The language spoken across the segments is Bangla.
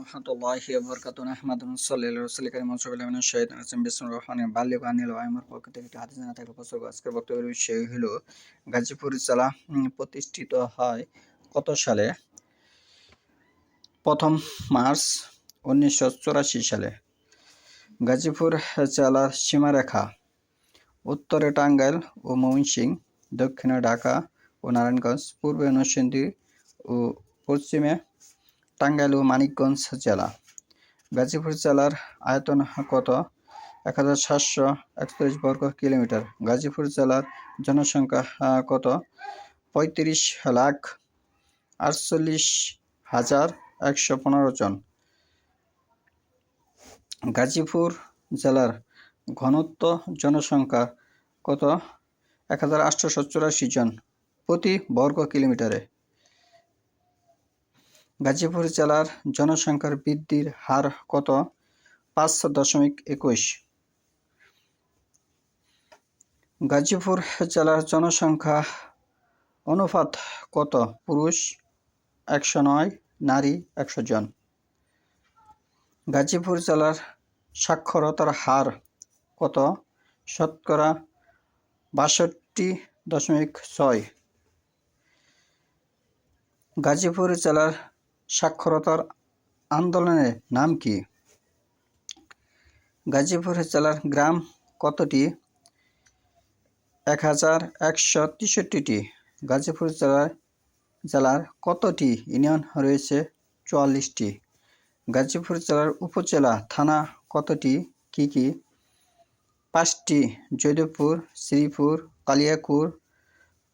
রহমতুল্লাহি ওয়া বারাকাতুহু আহমাদুন সাল্লাল্লাহু আলাইহি কারীম সাল্লাল্লাহু আলাইহি শাইতান রাজিম বিসমিল্লাহির রহমানির রহিম বাল্লিগ আনিল ওয়াইমার পক্ষ থেকে একটি হাদিস জানা থাকলে প্রসঙ্গ আজকের বক্তব্যের বিষয় হলো গাজীপুর জেলা প্রতিষ্ঠিত হয় কত সালে? প্রথম মার্চ 1984 সালে। গাজীপুর জেলার সীমারেখা উত্তরে টাঙ্গাইল ও ময়মনসিংহ, দক্ষিণে ঢাকা ও নারায়ণগঞ্জ, পূর্বে নরসিংদী ও পশ্চিমে টাঙ্গাইল ও মানিকগঞ্জ জেলা। গাজীপুর জেলার আয়তন কত? 1741 বর্গ কিলোমিটার। গাজীপুর জেলার জনসংখ্যা কত? 35,48,115 জন। গাজীপুর জেলার ঘনত্ব জনসংখ্যা কত? 1884 জন প্রতি বর্গ কিলোমিটারে। গাজীপুর জেলার জনসংখ্যার বৃদ্ধির হার কত? 5.21। গাজীপুর জেলার জনসংখ্যা অনুপাত কত? পুরুষ 109, নারী 100 জন। গাজীপুর জেলার সাক্ষরতার হার কত? 62.6। গাজীপুর জেলার সাক্ষরতার আন্দোলনের নাম কি? গাজীপুর জেলার গ্রাম কতটি? 1163টি। গাজীপুর জেলার কতটি ইউনিয়ন রয়েছে? 44টি। গাজীপুর জেলার উপজেলা থানা কতটি? কি কি? 5টি। জয়দেবপুর, শ্রীপুর, কালিয়াকুর,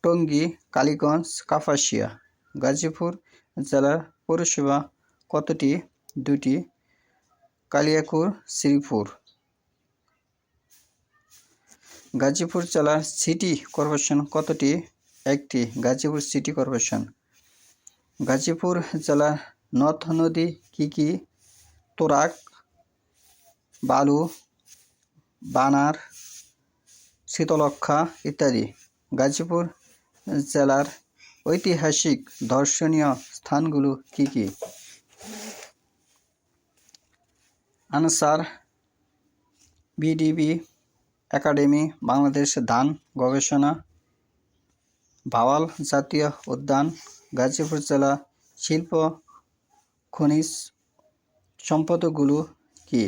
টঙ্গী, কালীগঞ্জ, কাপাসিয়া। গাজীপুর জেলার পৌরসভা কতটি? 2টি। কালিয়াকুর, শ্রীপুর। গাজীপুর জেলার সিটি কর্পোরেশন কতটি? 1টি। Gazipur city corporation. গাজীপুর জেলার নদ নদী কি কি? তোরাক, বালু, বানার, শীতলক্ষা ইত্যাদি। গাজীপুর জেলার ঐতিহাসিক দর্শনীয় স্থানগুলো কি কি? আনসার, বিডিবি একাডেমি, বাংলাদেশ ধান গবেষণা, ভাওয়াল জাতীয় উদ্যান। গাজীপুর জেলা শিল্প খনিজ সম্পদগুলো কি?